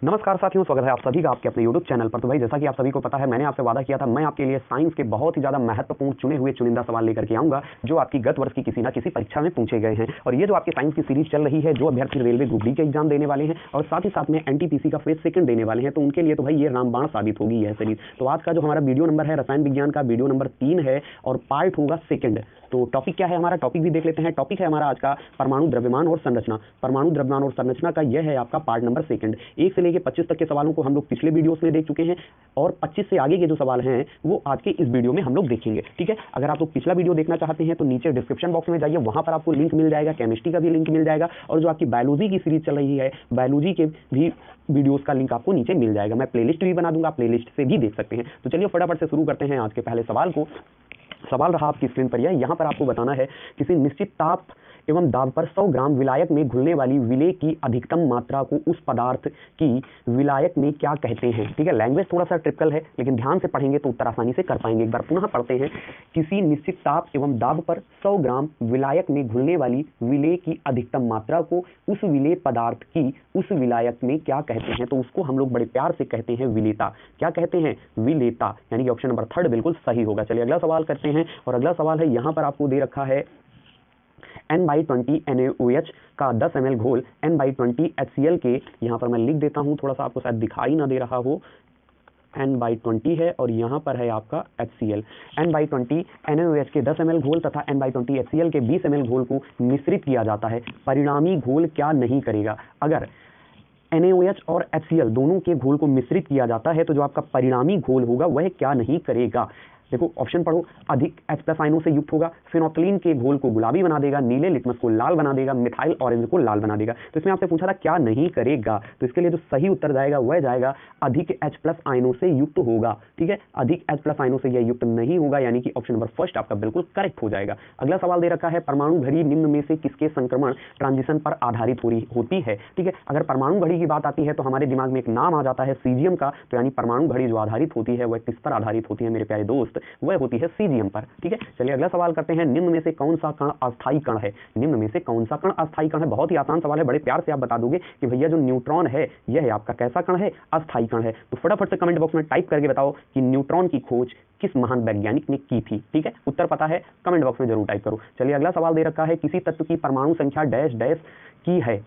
नमस्कार साथियों, स्वागत है आप सभी का आपके अपने YouTube चैनल पर। तो भाई जैसा कि आप सभी को पता है, मैंने आपसे वादा किया था मैं आपके लिए साइंस के बहुत ही ज़्यादा महत्वपूर्ण चुने हुए चुनिंदा सवाल लेकर के आऊंगा जो आपकी गत वर्ष की किसी ना किसी परीक्षा में पूछे गए हैं। और ये जो आपकी साइंस की सीरीज चल रही है, जो अभ्यर्थी रेलवे ग्रुप डी के एग्जाम देने वाले हैं और साथ ही साथ में NTPC का फेज सेकंड देने वाले हैं, तो उनके लिए तो भाई ये रामबाण साबित होगी यह सीरीज। तो आज का जो हमारा वीडियो नंबर है रसायन विज्ञान का वीडियो नंबर 3 है और पार्ट होगा सेकंड। तो टॉपिक क्या है हमारा, टॉपिक भी देख लेते हैं। टॉपिक है हमारा आज का परमाणु द्रव्यमान और संरचना। परमाणु द्रव्यमान और संरचना का यह है आपका पार्ट नंबर सेकंड। 1 से लेकर 25 तक के सवालों को हम लोग पिछले वीडियोस में देख चुके हैं और 25 से आगे के जो सवाल हैं वो आज के इस वीडियो में हम लोग देखेंगे। ठीक है, अगर आप लोग पिछला वीडियो देखना चाहते हैं तो नीचे डिस्क्रिप्शन बॉक्स में जाइए, वहां पर आपको लिंक मिल जाएगा, केमिस्ट्री का भी लिंक मिल जाएगा और जो आपकी बायोलॉजी की सीरीज चल रही है बायोलॉजी के भी वीडियोस का लिंक आपको नीचे मिल जाएगा। मैं प्लेलिस्ट भी बना दूंगा, प्लेलिस्ट से भी देख सकते हैं। तो चलिए फटाफट से शुरू करते हैं आज के पहले सवाल को। सवाल रहा आपकी स्क्रीन पर, यहाँ पर आपको बताना है किसी निश्चित ताप एवं दाब पर 100 ग्राम विलायक में घुलने वाली विलेय की अधिकतम मात्रा को उस पदार्थ की विलायक में क्या कहते हैं। ठीक है, लैंग्वेज थोड़ा सा ट्रिपिकल है लेकिन ध्यान से पढ़ेंगे तो उत्तर आसानी से कर पाएंगे। एक बार पुनः पढ़ते हैं। किसी निश्चित ताप एवं दाब पर 100 ग्राम विलायक में घुलने वाली विलेय की अधिकतम मात्रा को उस विलेय पदार्थ की उस विलायक में क्या कहते हैं। तो उसको हम लोग बड़े प्यार से कहते हैं विलेयता। क्या कहते हैं? विलेयता, यानी कि ऑप्शन नंबर 3 बिल्कुल सही होगा। चलिए अगला सवाल करते हैं और अगला सवाल है यहाँ पर आपको दे रखा है N/20 NaOH का 10 ml घोल N/20 HCl के, यहाँ पर मैं लिख देता हूँ, थोड़ा सा आपको शायद दिखाई ना दे रहा हो, N/20 है और यहाँ पर है आपका HCl। N/20 NaOH के 10 ml घोल तथा N/20 HCl के 20 ml घोल को मिश्रित किया जाता है। परिणामी घोल क्या नहीं करेगा? अगर NaOH और HCl दोनों के घोल को मिश्रित किया जाता है तो जो आपका परिणामी घोल होगा वह क्या नहीं करेगा? देखो ऑप्शन पढ़ो। अधिक H+ आयनों से युक्त होगा, फिनोल्फ्थालीन के घोल को गुलाबी बना देगा, नीले लिटमस को लाल बना देगा, मिथाइल ऑरेंज को लाल बना देगा। तो इसमें आपसे पूछा था क्या नहीं करेगा, तो इसके लिए जो सही उत्तर जाएगा वह जाएगा अधिक H+ आयनों से युक्त होगा। ठीक है, अधिक H+ आयनों से यह युक्त नहीं होगा, यानी कि ऑप्शन नंबर फर्स्ट आपका बिल्कुल करेक्ट हो जाएगा। अगला सवाल दे रखा है परमाणु घड़ी निम्न में से किसके संक्रमण ट्रांजिशन पर आधारित होती है। ठीक है, अगर परमाणु घड़ी की बात आती है तो हमारे दिमाग में एक नाम आ जाता है सीजियम का। तो यानी परमाणु घड़ी जो आधारित होती है वह किस पर आधारित होती है मेरे प्यारे दोस्त? वह होती है सीजियम पर। ठीक है, चलिए अगला सवाल करते हैं। निम्न में से कौन सा कण अस्थायी कण है? निम्न में से कौन सा कण अस्थायी कण है? बहुत ही आसान सवाल है, बड़े प्यार से आप बता दोगे कि भैया जो न्यूट्रॉन है यह आपका कैसा कण है? अस्थायी कण है। तो फटाफट से कमेंट बॉक्स में टाइप करके बताओ कि न्यूट्रॉन की खोज किस महान वैज्ञानिक ने की थी। ठीक है, उत्तर पता है कमेंट बॉक्स में जरूर टाइप करो। चलिए अगला सवाल दे रखा है किसी तत्व की परमाणु संख्या डैश डैश की है।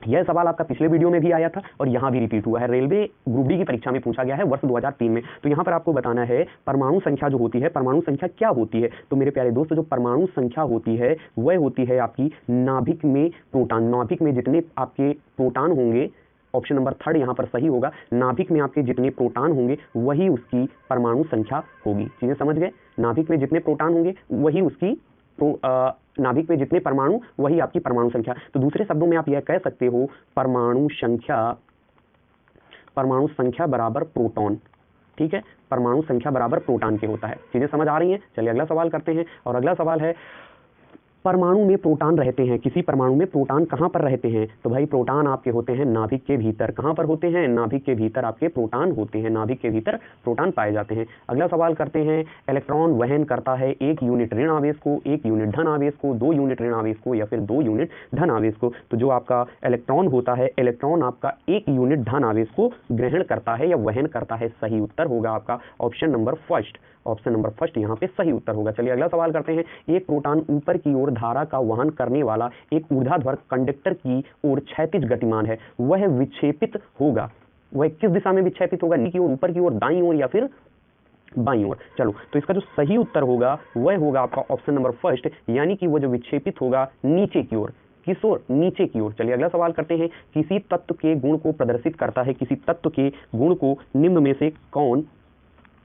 यह सवाल आपका पिछले वीडियो में भी आया था और यहाँ भी रिपीट हुआ है। रेलवे ग्रुप डी की परीक्षा में पूछा गया है वर्ष 2003 में। तो यहाँ पर आपको बताना है परमाणु संख्या जो होती है, परमाणु संख्या क्या होती है? तो मेरे प्यारे दोस्तों, जो परमाणु संख्या होती है वह होती है आपकी नाभिक में प्रोटॉन। नाभिक में जितने आपके प्रोटॉन होंगे, ऑप्शन नंबर 3 यहाँ पर सही होगा। नाभिक में आपके जितने प्रोटॉन होंगे वही उसकी परमाणु संख्या होगी। चीजें समझ गए? नाभिक में जितने प्रोटॉन होंगे वही उसकी नाभिक में जितने परमाणु वही आपकी परमाणु संख्या। तो दूसरे शब्दों में आप यह कह सकते हो परमाणु संख्या बराबर प्रोटॉन। ठीक है, परमाणु संख्या बराबर प्रोटॉन के होता है। चीजें समझ आ रही हैं? चलिए अगला सवाल करते हैं और अगला सवाल है परमाणु में प्रोटॉन रहते हैं। किसी परमाणु में प्रोटॉन कहां पर रहते हैं? तो भाई प्रोटॉन आपके होते हैं नाभिक के भीतर। कहां पर होते हैं? नाभिक के भीतर आपके प्रोटॉन होते हैं। नाभिक के भीतर प्रोटॉन पाए जाते हैं। अगला सवाल करते हैं। इलेक्ट्रॉन वहन करता है 1 यूनिट ऋण आवेश को, 1 यूनिट धन आवेश को, 2 यूनिट ऋण आवेश को या फिर 2 यूनिट धन आवेश को। तो जो आपका इलेक्ट्रॉन होता है, इलेक्ट्रॉन आपका 1 यूनिट धन आवेश को ग्रहण करता है या वहन करता है। सही उत्तर होगा आपका option number first. Option number first यहाँ पे सही उत्तर होगा। चलिए अगला सवाल करते हैं। एक प्रोटॉन ऊपर की ओर धारा का वहन करने वाला एक ऊर्ध्वाधर कंडक्टर की ओर क्षैतिज गतिमान है, वह विक्षेपित होगा। वह किस दिशा में विक्षेपित होगा? नीचे की ओर, ऊपर की ओर, दाईं ओर या फिर बाईं ओर? चलो, तो इसका जो सही उत्तर होगा वह होगा आपका ऑप्शन नंबर फर्स्ट, यानी कि वो जो विक्षेपित होगा नीचे की ओर। किस ओर? नीचे की ओर। चलिए अगला सवाल करते हैं। किसी तत्व के गुण को प्रदर्शित करता है, किसी तत्व के गुण को निम्न में से कौन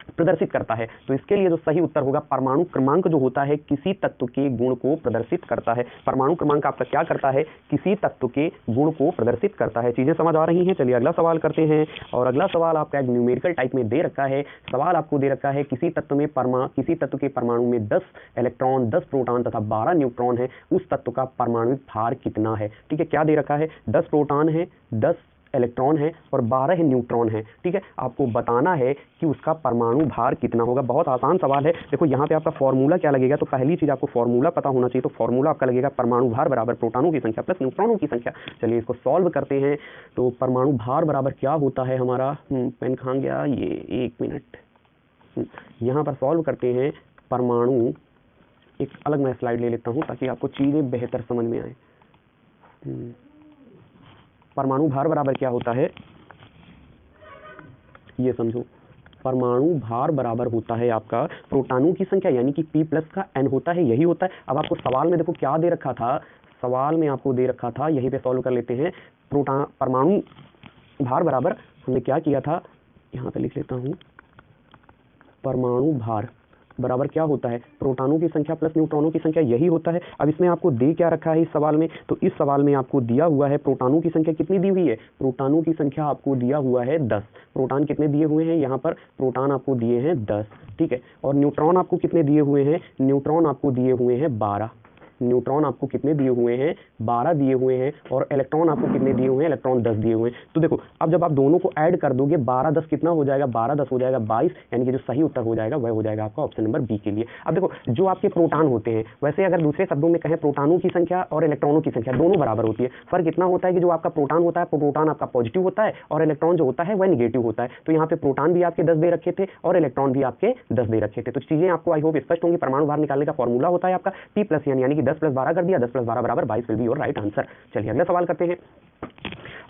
प्रदर्शित करता है? तो इसके लिए जो सही उत्तर होगा परमाणु क्रमांक जो होता है किसी तत्व के गुण को प्रदर्शित करता है। परमाणु क्रमांक आपका क्या करता है? किसी तत्व के गुण को प्रदर्शित करता है। चीजें समझ आ रही हैं? चलिए अगला सवाल करते हैं और अगला सवाल आपका एक न्यूमेरिकल टाइप में दे रखा है। सवाल आपको दे रखा है किसी तत्व के परमाणु में 10 इलेक्ट्रॉन, 10 प्रोटॉन तथा 12 न्यूट्रॉन है, उस तत्व का परमाणु भार कितना है? ठीक है, क्या दे रखा है? 10 प्रोटॉन है, 10 इलेक्ट्रॉन है और 12 न्यूट्रॉन है। ठीक है, आपको बताना है कि उसका परमाणु भार कितना होगा। बहुत आसान सवाल है। देखो यहाँ पे आपका फॉर्मूला क्या लगेगा, तो पहली चीज आपको फॉर्मूला पता होना चाहिए। तो फॉर्मूला आपका लगेगा परमाणु भार बराबर प्रोटॉनों की संख्या प्लस न्यूट्रॉनों की संख्या। चलिए इसको सॉल्व करते हैं। तो परमाणु भार बराबर क्या होता है हमारा, पेन कहाँ गया, ये 1 मिनट, यहाँ पर सॉल्व करते हैं। परमाणु, एक अलग मैं स्लाइड ले लेता हूँ ताकि आपको चीजें बेहतर समझ में आए। परमाणु भार बराबर क्या होता है ये समझो। परमाणु भार बराबर होता है आपका प्रोटॉनों की संख्या यानी कि P प्लस का N होता है, यही होता है। अब आपको सवाल में देखो क्या दे रखा था, सवाल में आपको दे रखा था, यहीं पे सॉल्व कर लेते हैं। परमाणु भार बराबर हमने क्या किया था, यहाँ पे लिख लेता हूँ। परमाणु भार बराबर क्या होता है, प्रोटॉनों की संख्या प्लस न्यूट्रॉनों की संख्या, यही होता है। अब इसमें आपको दे क्या रखा है इस सवाल में, तो इस सवाल में आपको दिया हुआ है प्रोटॉनों की संख्या कितनी दी हुई है, प्रोटॉनों की संख्या आपको दिया हुआ है 10। प्रोटॉन कितने दिए हुए हैं, यहाँ पर प्रोटॉन आपको दिए हैं 10। ठीक है, और न्यूट्रॉन आपको कितने दिए हुए हैं, न्यूट्रॉन आपको दिए हुए हैं 12। न्यूट्रॉन आपको कितने दिए हुए हैं, 12 दिए हुए हैं। और इलेक्ट्रॉन आपको कितने दिए हुए हैं, इलेक्ट्रॉन 10 दिए हुए हैं। तो देखो अब जब आप दोनों को ऐड कर दोगे 12 10 कितना हो जाएगा, 12 10 हो जाएगा 22, यानी कि जो सही उत्तर हो जाएगा वह हो जाएगा आपका ऑप्शन नंबर बी के लिए। अब देखो जो आपके प्रोटॉन होते हैं, वैसे अगर दूसरे शब्दों में कहें प्रोटॉनों की संख्या और इलेक्ट्रॉनों की संख्या दोनों बराबर होती है। फर्क इतना होता है कि जो आपका प्रोटॉन होता है, प्रोटॉन आपका पॉजिटिव होता है और इलेक्ट्रॉन जो होता है वह निगेटिव होता है। तो यहाँ पे प्रोटॉन भी आपके 10 दे रखे थे और इलेक्ट्रॉन भी आपके 10 दे रखे थे। तो चीजें आपको आई होप स्पष्ट होंगी। परमाणु भार निकालने का फॉर्मूला होता है आपका P प्लस N, यानी कि 10 + 12 कर दिया, 10 + 12 बराबर 22 will be your right answer. चलिए अगला सवाल करते हैं।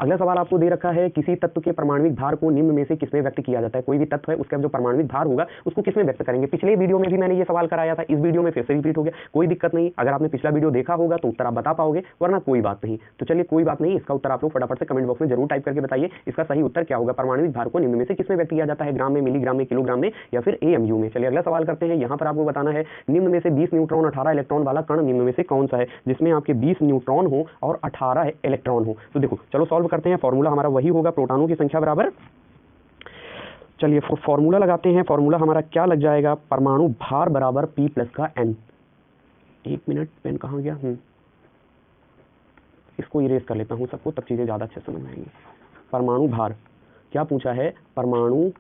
अगला सवाल आपको दे रखा है, किसी तत्व के परमाणुविक भार को निम्न में से किसमें व्यक्त किया जाता है। कोई भी तत्व है उसका जो परमाणुविक भार होगा उसको किसमें व्यक्त करेंगे। पिछले वीडियो में भी मैंने ये सवाल कराया था, इस वीडियो में फिर से रिपीट हो गया, कोई दिक्कत नहीं। अगर आपने पिछला वीडियो देखा होगा तो उत्तर आप बता पाओगे, वरना कोई बात नहीं। तो चलिए कोई बात नहीं, इसका उत्तर आप लोग फटाफट से कमेंट बॉक्स में जरूर टाइप करके बताइए इसका सही उत्तर क्या होगा। परमाणुविक भार को निम्न में से किसमें व्यक्त किया जाता है, ग्राम में, मिलीग्राम में, किलोग्राम में या फिर AMU में। चलिए अगला सवाल करते हैं। यहाँ पर आपको बताना है निम्न में से 20 न्यूट्रॉन 18 इलेक्ट्रॉन वाला कण निम्न में से कौन सा है जिसमें आपके 20 न्यूट्रॉन हो और 18 इलेक्ट्रॉन हो। तो देखो चलो सॉल्व करते हैं। फॉर्मूला हमारा वही होगा, प्रोटॉनों की संख्या बराबर, चलिए फॉर्मूला लगाते हैं। फॉर्मूला हमारा क्या लग जाएगा, परमाणु भार बराबर P प्लस का N। 1 मिनट, पेन कहाँ गया, इसको इरेज कर लेता हूँ सबको, तब चीजें ज्यादा अच्छे समझ में आएंगी। परमाणु भार क्या पूछा है, परमाणु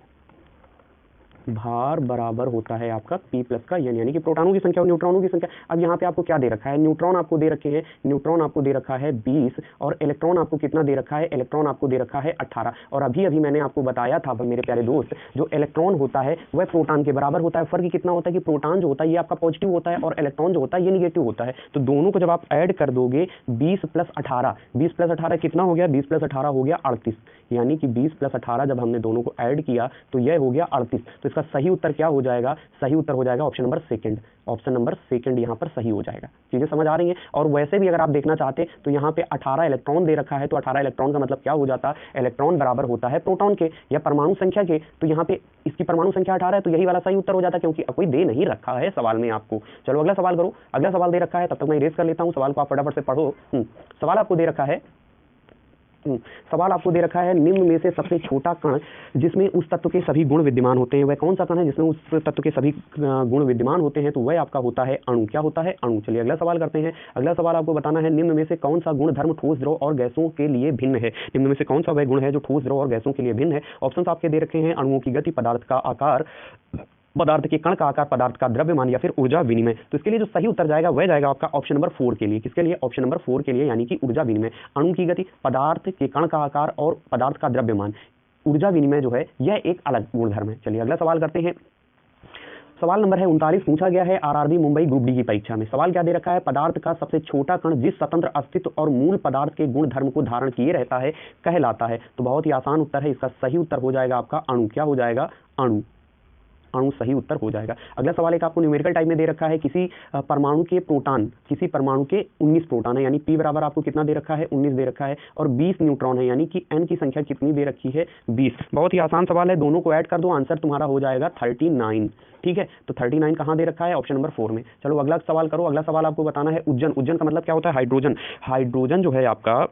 भार बराबर होता है आपका P प्लस का N, यानी कि प्रोटॉनों की संख्या और न्यूट्रॉनों की संख्या। अब यहाँ पे आपको क्या दे रखा है, न्यूट्रॉन आपको दे रखे हैं, न्यूट्रॉन आपको दे रखा है 20 और इलेक्ट्रॉन आपको कितना दे रखा है, इलेक्ट्रॉन आपको दे रखा है 18। और अभी अभी मैंने आपको बताया था मेरे प्यारे दोस्त, जो इलेक्ट्रॉन होता है वह प्रोटॉन के बराबर होता है। फर्क कितना होता है कि प्रोटॉन जो होता है ये आपका पॉजिटिव होता है और इलेक्ट्रॉन जो होता है ये निगेटिव होता है। तो दोनों को जब आप ऐड कर दोगे 20 + 18, 20 + 18 कितना हो गया, 20 + 18 हो गया 38, यानी कि 20 + 18 जब हमने दोनों को ऐड किया तो यह हो गया 38। तो इसका सही उत्तर क्या हो जाएगा, सही उत्तर हो जाएगा option number second. Option number second यहाँ पर सही हो जाएगा। चीजें समझ आ रही हैं। और वैसे भी अगर आप देखना चाहते तो यहाँ पे 18 इलेक्ट्रॉन दे रखा है, तो 18 इलेक्ट्रॉन का मतलब क्या हो जाता, इलेक्ट्रॉन बराबर होता है प्रोटॉन के या परमाणु संख्या के। तो यहाँ पे इसकी परमाणु संख्या 18 है, तो यही वाला सही उत्तर हो जाता है, क्योंकि कोई दे नहीं रखा है सवाल में आपको। चलो अगला सवाल करो। अगला सवाल दे रखा है, तब तक मैं इरेज कर लेता हूँ सवाल को, आप फटाफट से पढ़ो। सवाल आपको दे रखा है, सवाल आपको दे रखा है, निम्न में से सबसे छोटा कण जिसमें उस तत्व के सभी गुण विद्यमान होते हैं, वह कौन सा कण है जिसमें उस तत्व के सभी गुण विद्यमान होते हैं, तो वह आपका होता है अणु। क्या होता है, अणु। चलिए अगला सवाल करते हैं। अगला सवाल आपको बताना है, निम्न में से कौन सा गुण धर्म ठोस, द्रव और गैसों के लिए भिन्न है। निम्न में से कौन सा वह गुण है जो ठोस, द्रव और गैसों के लिए भिन्न है। ऑप्शन आपके दे रखे हैं, अणुओं की गति, पदार्थ का आकार, पदार्थ के कण का आकार, पदार्थ का द्रव्यमान या फिर ऊर्जा विनिमय। तो इसके लिए जो सही उत्तर जाएगा वह जाएगा आपका ऑप्शन नंबर 4 के लिए। किसके लिए, ऑप्शन नंबर 4 के लिए, यानी कि ऊर्जा विनिमय। अणु की गति, पदार्थ के कण का आकार और पदार्थ का द्रव्यमान, ऊर्जा विनिमय जो है यह एक अलग गुणधर्म है। चलिए अगला सवाल करते हैं। सवाल नंबर है 39, पूछा गया है RRB मुंबई ग्रुप डी की परीक्षा में। सवाल क्या दे रखा है, पदार्थ का सबसे छोटा कण जिस स्वतंत्र अस्तित्व और मूल पदार्थ के गुण धर्म को धारण किए रहता है कहलाता है। तो बहुत ही आसान उत्तर है, इसका सही उत्तर हो जाएगा आपका अणु। क्या हो जाएगा, अणु। अणु सही उत्तर हो जाएगा। अगला सवाल एक आपको न्यूमेरिकल टाइप में दे रखा है, किसी परमाणु के प्रोटॉन, किसी परमाणु के 19 प्रोटॉन है, यानी P बराबर आपको कितना दे रखा है, 19 दे रखा है, और 20 न्यूट्रॉन है, यानी कि N की संख्या कितनी दे रखी है, 20। बहुत ही आसान सवाल है, दोनों को ऐड कर दो, आंसर तुम्हारा हो जाएगा 39। ठीक है, तो 39 कहाँ दे रखा है, ऑप्शन नंबर 4 में। चलो अगला सवाल करो। अगला सवाल आपको बताना है उज्जन। उज्जन का मतलब क्या होता है, हाइड्रोजन। हाइड्रोजन जो है आपका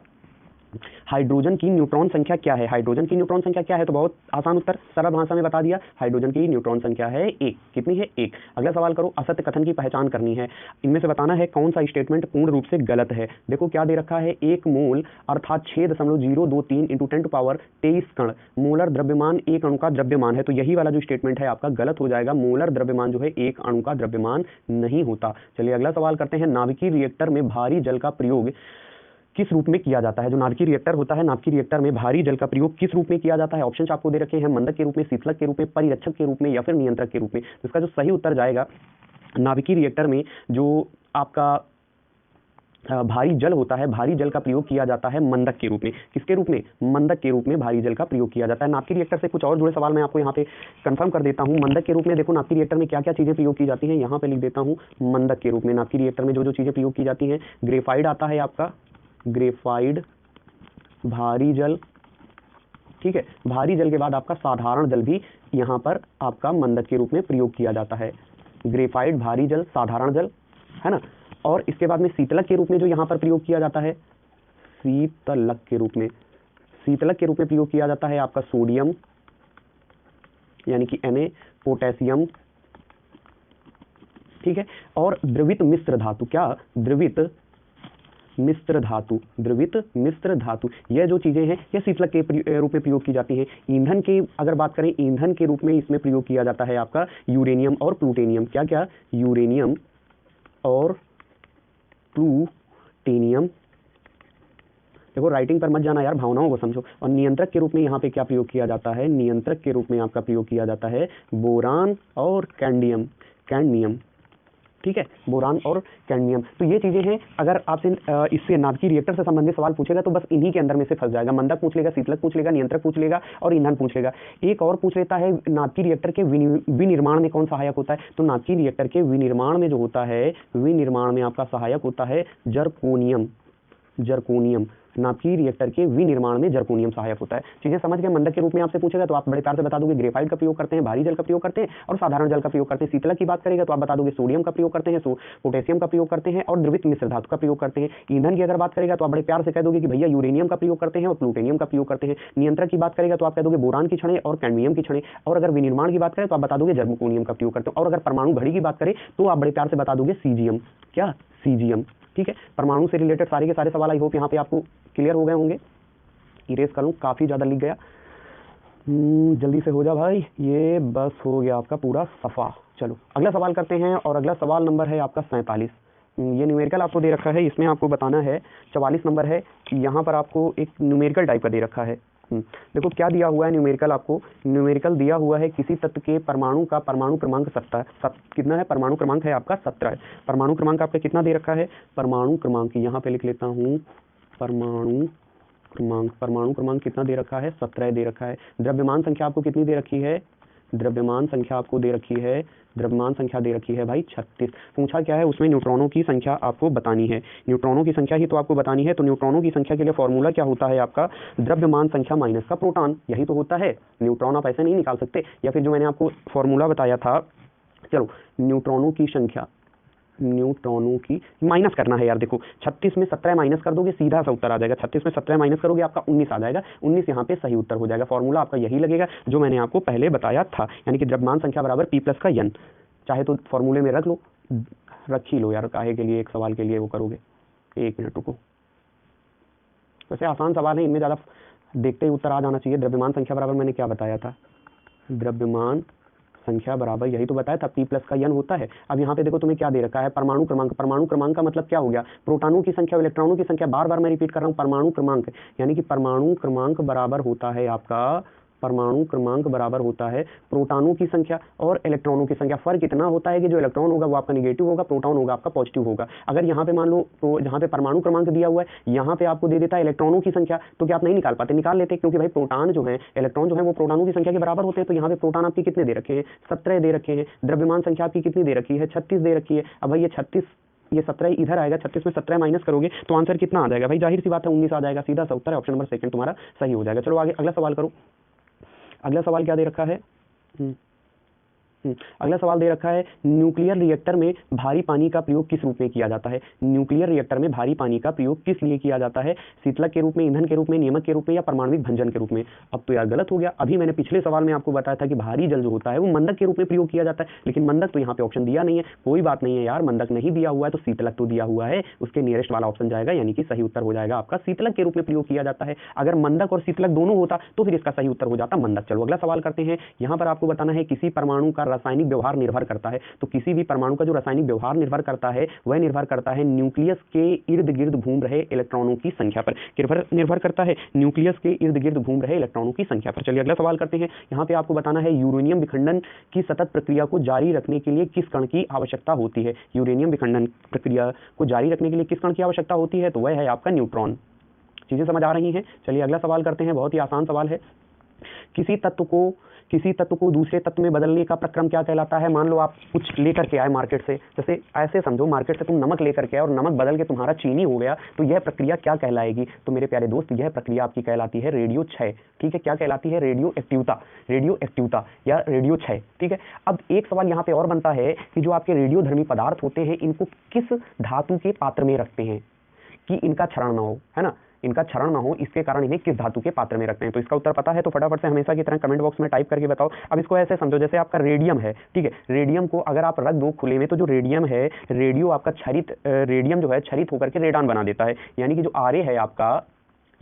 हाइड्रोजन की न्यूट्रॉन संख्या क्या है? हाइड्रोजन की न्यूट्रॉन संख्या क्या है? तो बहुत आसान उत्तर, सरल भाषा में बता दिया, हाइड्रोजन की न्यूट्रॉन संख्या है 1। कितनी है? 1। अगला सवाल करो, असत्य कथन की पहचान करनी है। इनमें से बताना है कौन सा स्टेटमेंट पूर्ण रूप से गलत है। देखो क्या दे रखा है, 1 मोल अर्थात 6.023 × 10⁻23 कण मोलर द्रव्यमान एक अणु का द्रव्यमान है। तो यही वाला जो स्टेटमेंट है आपका गलत हो जाएगा। मोलर द्रव्यमान जो है एक अणु का द्रव्यमान नहीं होता। चलिए अगला सवाल करते हैं, नाभिकीय रिएक्टर में भारी जल का प्रयोग किस रूप में किया जाता है? जो नाभिकीय रिएक्टर होता है, नाभिकीय रिएक्टर में भारी जल का प्रयोग किस रूप में किया जाता है? ऑप्शन आपको दे रखे हैं, मंदक के रूप में, शीतलक के रूप में, परिरक्षक के रूप में या फिर नियंत्रक के रूप में। तो इसका जो सही उत्तर जाएगा, नाभिकीय रिएक्टर में जो आपका भारी जल होता है, भारी जल का प्रयोग किया जाता है मंदक के रूप में। किसके रूप में? मंदक के रूप में भारी जल का प्रयोग किया जाता है। नाभिकीय रिएक्टर से कुछ और जुड़े सवाल मैं आपको यहाँ पे कंफर्म कर देता हूँ। मंदक के रूप में देखो नाभिकीय रिएक्टर में क्या क्या चीजें प्रयोग की जाती हैं, यहाँ पे लिख देता हूँ। मंदक के रूप में नाभिकीय रिएक्टर में जो जो चीजें प्रयोग की जाती हैं, ग्रेफाइड आता है आपका, ग्रेफाइड, भारी जल, ठीक है। भारी जल के बाद आपका साधारण जल भी यहाँ पर आपका मंदक के रूप में प्रयोग किया जाता है। ग्रेफाइड, भारी जल, साधारण जल, है ना। और इसके बाद में शीतलक के रूप में जो यहाँ पर प्रयोग किया जाता है, शीतलक के रूप में, शीतलक के रूप में प्रयोग किया जाता है आपका सोडियम यानी कि Na, पोटेशियम, ठीक है। और द्रवित मिश्र धातु, क्या? द्रवित मिश्र धातु, द्रवित मिश्र धातु, यह जो चीजें हैं यह शीतलक के रूप में प्रयोग की जाती हैं। ईंधन की अगर बात करें, ईंधन के रूप में इसमें प्रयोग किया जाता है आपका यूरेनियम और प्लूटोनियम। क्या क्या? यूरेनियम और प्लूटोनियम। देखो राइटिंग पर मत जाना यार, भावनाओं को समझो। और नियंत्रक के रूप में यहाँ पे क्या प्रयोग किया जाता है? नियंत्रक के रूप में आपका प्रयोग किया जाता है बोरान और कैडमियम, ठीक है, बोरान और कैडमियम। तो ये चीजें हैं। अगर आपसे इससे नाभिकीय रिएक्टर से संबंधित सवाल पूछेगा तो बस इन्हीं के अंदर में से फंस जाएगा। मंदक पूछ लेगा, शीतलक पूछ लेगा, नियंत्रक पूछ लेगा और ईंधन पूछ लेगा। एक और पूछ लेता है, नाभिकीय रिएक्टर के विनिर्माण में कौन सहायक होता है? तो नाभिकीय रिएक्टर के विनिर्माण में जो होता है, विनिर्माण में आपका सहायक होता है जर्कोनियम। नाभिकीय रिएक्टर के विनिर्माण में जर्कोनियम सहायक होता है। चीजें समझ गए? मंदक के रूप में आपसे पूछेगा तो आप बड़े प्यार से बता दोगे ग्रेफाइट का प्रयोग करते हैं, भारी जल का प्रयोग करते हैं और साधारण जल का प्रयोग करते हैं। शीतलक की बात करेगा तो आप बता दोगे सोडियम का प्रयोग करते हैं, पोटेशियम का प्रयोग करते हैं और द्रवित मिश्र धातु का प्रयोग करते हैं। ईंधन की अगर बात करेगा तो आप बड़े प्यार से कह दोगे कि भैया यूरेनियम का प्रयोग करते हैं और प्लूटोनियम का प्रयोग करते हैं। नियंत्रक की बात करेगा तो आप कह दोगे बोरान की छड़ें और कैडमियम की छड़ें। और अगर विनिर्माण की बात करें तो आप बता दोगे जर्कोनियम का प्रयोग करते हैं। और अगर परमाणु घड़ी की बात करें तो आप बड़े प्यार से बता दोगे सीजियम। क्या? सीजियम, ठीक है। परमाणु से रिलेटेड सारे के सारे सवाल आई होप यहाँ पे आपको क्लियर हो गए होंगे। इरेज करूँ, काफी ज्यादा लिख गया। जल्दी से हो जा भाई, ये बस हो गया आपका पूरा सफा। चलो अगला सवाल करते हैं और अगला सवाल नंबर है आपका 47। ये न्यूमेरिकल आपको दे रखा है, इसमें आपको बताना है 44 नंबर है। यहाँ पर आपको एक न्यूमेरिकल टाइप का दे रखा है। देखो क्या दिया हुआ है न्यूमेरिकल, आपको न्यूमेरिकल दिया हुआ है किसी तत्व के परमाणु का परमाणु क्रमांक 17 कितना है? परमाणु क्रमांक है आपका 17 है। परमाणु क्रमांक आपका कितना दे रखा है? परमाणु क्रमांक यहाँ पे लिख लेता हूँ, परमाणु क्रमांक कितना दे रखा है? 17 दे रखा है। द्रव्यमान संख्या आपको कितनी दे रखी है? द्रव्यमान संख्या आपको दे रखी है, द्रव्यमान संख्या दे रखी है भाई 36। पूछा क्या है उसमें? न्यूट्रॉनों की संख्या आपको बतानी है। न्यूट्रॉनों की संख्या ही तो आपको बतानी है। तो न्यूट्रॉनों की संख्या के लिए फॉर्मूला क्या होता है आपका? द्रव्यमान संख्या माइनस का प्रोटॉन, यही तो होता है। न्यूट्रॉन आप ऐसे नहीं निकाल सकते। या फिर जो मैंने आपको फॉर्मूला बताया था, चलो न्यूट्रॉनों की संख्या, न्यूट्रॉनों की माइनस करना है यार। देखो 36 में 17 माइनस कर दोगे, सीधा सा उत्तर आ जाएगा। 36 में 17 माइनस करोगे आपका 19 आ जाएगा। 19 यहाँ पे सही उत्तर हो जाएगा। फॉर्मूला आपका यही लगेगा जो मैंने आपको पहले बताया था, यानी कि द्रव्यमान संख्या बराबर P प्लस का n। चाहे तो फॉर्मूले में रख लो, रख ही लो यार, काहे के लिए एक सवाल के लिए वो करोगे। 1 मिनट रुको। वैसे आसान सवाल है, इनमें ज़्यादा देखते ही उत्तर आ जाना चाहिए। द्रव्यमान संख्या बराबर मैंने क्या बताया था? द्रव्यमान संख्या बराबर यही तो बताया था P प्लस का n होता है। अब यहाँ पे देखो तुम्हें क्या दे रखा है? परमाणु क्रमांक। परमाणु क्रमांक का मतलब क्या हो गया? प्रोटॉनों की संख्या, इलेक्ट्रॉनों की संख्या। बार बार मैं रिपीट कर रहा हूँ, परमाणु क्रमांक, यानी कि परमाणु क्रमांक बराबर होता है आपका, परमाणु क्रमांक बराबर होता है प्रोटॉनों की संख्या और इलेक्ट्रॉनों की संख्या। फर्क इतना होता है कि जो इलेक्ट्रॉन होगा वो आपका निगेटिव होगा, प्रोटॉन होगा आपका पॉजिटिव होगा। अगर यहाँ पे मान लो तो जहाँ पे परमाणु क्रमांक दिया हुआ है, यहाँ पे आपको दे देता है इलेक्ट्रॉनों की संख्या, तो क्या आप नहीं निकाल पाते? निकाल लेते, क्योंकि भाई प्रोटॉन जो है, इलेक्ट्रॉन जो है वो प्रोटॉनों की संख्या के बराबर होते हैं। तो यहाँ पे प्रोटॉन आपकी कितने दे रखे हैं? 17 दे रखे हैं। द्रव्यमान संख्या आपकी कितनी दे रखी है? 36 दे रखी है। अब भाई ये 36, ये 17 इधर आएगा, 36 में 17 माइनस करोगे तो आंसर कितना आ जाएगा भाई? जाहिर सी बात है 19 आ जाएगा। सीधा सा उत्तर है, ऑप्शन नंबर सेकंड तुम्हारा सही हो जाएगा। चलो आगे अगला सवाल करो। अगला सवाल क्या दे रखा है? अगला सवाल दे रखा है, न्यूक्लियर रिएक्टर में भारी पानी का प्रयोग किस रूप में किया जाता है? न्यूक्लियर रिएक्टर में भारी पानी का प्रयोग किस लिए किया जाता है? शीतलक के रूप में, ईंधन के रूप में, नियामक के रूप में या परमाणुिक भंजन के रूप में? अब तो यार गलत हो गया। अभी मैंने पिछले सवाल में आपको बताया था कि भारी जल जो होता है वो मंदक के रूप में प्रयोग किया जाता है, लेकिन मंदक तो यहाँ पे ऑप्शन दिया नहीं है। कोई बात नहीं है यार, मंदक नहीं दिया हुआ है तो शीतलक तो दिया हुआ है, उसके नियरेस्ट वाला ऑप्शन जाएगा, यानी कि सही उत्तर हो जाएगा आपका शीतलक के रूप में प्रयोग किया जाता है। अगर मंदक और शीतलक दोनों होता तो फिर इसका सही उत्तर हो जाता मंदक। चलो अगला सवाल करते हैं। यहाँ पर आपको बताना है किसी परमाणु का रासायनिक व्यवहार निर्भर करता है। तो किसी भी परमाणु का जो रासायनिक व्यवहार निर्भर करता है वह निर्भर करता है न्यूक्लियस के इर्द गिर्द घूम रहे इलेक्ट्रॉनों की संख्या पर। निर्भर करता है न्यूक्लियस के इर्द गिर्द घूम रहे इलेक्ट्रॉनों की संख्या पर। चलिए अगला सवाल करते हैं। यहाँ पे आपको बताना है यूरेनियम विखंडन की सतत प्रक्रिया को जारी रखने के लिए किस कण की आवश्यकता होती है? यूरेनियम विखंडन प्रक्रिया को जारी रखने के लिए किस कण की आवश्यकता होती है? तो वह है आपका न्यूट्रॉन। चीजें समझ आ रही हैं? चलिए अगला सवाल करते हैं। बहुत ही आसान सवाल है। किसी तत्व को दूसरे तत्व में बदलने का प्रक्रम क्या कहलाता है? मान लो आप कुछ लेकर के आए मार्केट से, जैसे ऐसे समझो मार्केट से तुम नमक लेकर के आए और नमक बदल के तुम्हारा चीनी हो गया, तो यह प्रक्रिया क्या कहलाएगी? तो मेरे प्यारे दोस्त, यह प्रक्रिया आपकी कहलाती है रेडियो क्षय। ठीक है, क्या कहलाती है? रेडियो एक्टिवता या रेडियो क्षय। ठीक है, अब एक सवाल यहाँ पे और बनता है कि जो आपके रेडियोधर्मी पदार्थ होते हैं इनको किस धातु के पात्र में रखते हैं कि इनका क्षरण ना हो, है ना, इनका क्षरण ना हो, इसके कारण इन्हें किस धातु के पात्र में रखते हैं? तो इसका उत्तर पता है तो फटाफट से हमेशा की तरह कमेंट बॉक्स में टाइप करके बताओ। अब इसको ऐसे समझो जैसे आपका रेडियम है, ठीक है, रेडियम को अगर आप रख दो खुले में तो जो रेडियम है, रेडियो आपका रेडियम जो है क्षरित होकर के रेडान बना देता है, यानी कि जो आरे है आपका,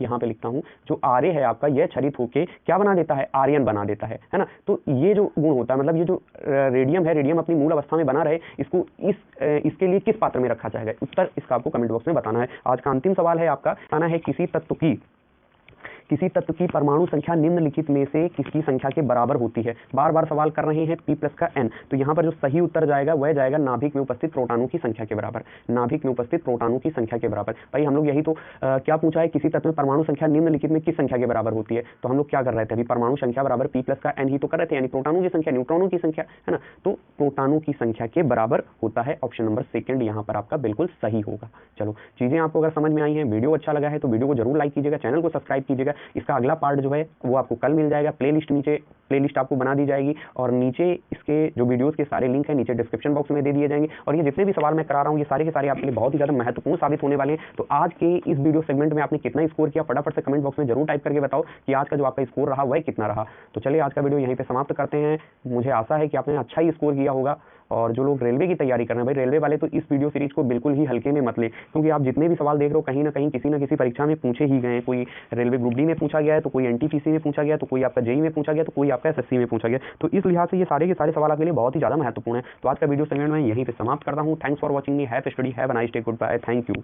यहाँ पे लिखता हूँ, जो आरे है आपका यह क्षरित होके क्या बना देता है? आर्यन बना देता है ना। तो ये जो गुण होता है, मतलब ये जो रेडियम है, रेडियम अपनी मूल अवस्था में बना रहे, इसको इसके लिए किस पात्र में रखा जाएगा? उत्तर इसका आपको कमेंट बॉक्स में बताना है। आज का अंतिम सवाल है आपका, बताना है किसी तत्व की परमाणु संख्या निम्नलिखित में से किसकी संख्या के बराबर होती है? बार बार सवाल कर रहे हैं p प्लस का n, तो यहाँ पर जो सही उत्तर जाएगा वह जाएगा नाभिक में उपस्थित प्रोटॉनों की संख्या के बराबर। नाभिक में उपस्थित प्रोटॉनों की संख्या के बराबर। भाई हम लोग यही तो क्या पूछा है, किसी तत्व में परमाणु संख्या निम्नलिखित में किस संख्या के बराबर होती है? तो हम लोग क्या कर रहे थे अभी? परमाणु संख्या बराबर p प्लस का n ही तो कर रहे थे, यानी प्रोटॉनों की संख्या न्यूट्रॉनों की संख्या, है ना। तो प्रोटॉनों की संख्या के बराबर होता है। ऑप्शन नंबर सेकंड यहाँ पर आपका बिल्कुल सही होगा। चलो चीजें आपको अगर समझ में आई हैं, वीडियो अच्छा लगा है तो वीडियो को जरूर लाइक कीजिएगा, चैनल को सब्सक्राइब कीजिएगा। इसका अगला पार्ट जो है वो आपको कल मिल जाएगा। प्लेलिस्ट आपको बना दी जाएगी और नीचे इसके जो वीडियोस के सारे लिंक है नीचे डिस्क्रिप्शन बॉक्स में दे दिए जाएंगे। और ये जितने भी सवाल मैं करा रहा हूँ ये सारे के सारे आपके लिए बहुत ही ज्यादा महत्वपूर्ण साबित होने वाले हैं। तो आज के इस वीडियो सेगमेंट में आपने कितना स्कोर किया फटाफट से कमेंट बॉक्स में जरूर टाइप करके बताओ कि आज का जो आपका स्कोर रहा वह कितना रहा। तो चलिए आज का वीडियो यहीं पे समाप्त करते हैं। मुझे आशा है कि आपने अच्छा ही स्कोर किया होगा। और जो लोग रेलवे की तैयारी कर रहे हैं, भाई रेलवे वाले तो इस वीडियो सीरीज को बिल्कुल ही हल्के में मत ले, क्योंकि आप जितने भी सवाल देख रहे हो कहीं ना कहीं किसी न किसी परीक्षा में पूछे ही गए। कोई रेलवे ग्रुप डी में पूछा गया है, तो कोई एनटीपीसी में पूछा गया, तो कोई आपका जेई में पूछा गया, तो कोई आपका एसएससी में पूछा गया। तो इस लिहाज से ये सारे के सारे सवाल आपके लिए बहुत ही ज्यादा महत्वपूर्ण है। तो आज का वीडियो सेगमेंट में यहीं पे समाप्त करता हूँ। Thanks for watching me, have study, have a nice day, goodbye, thank you.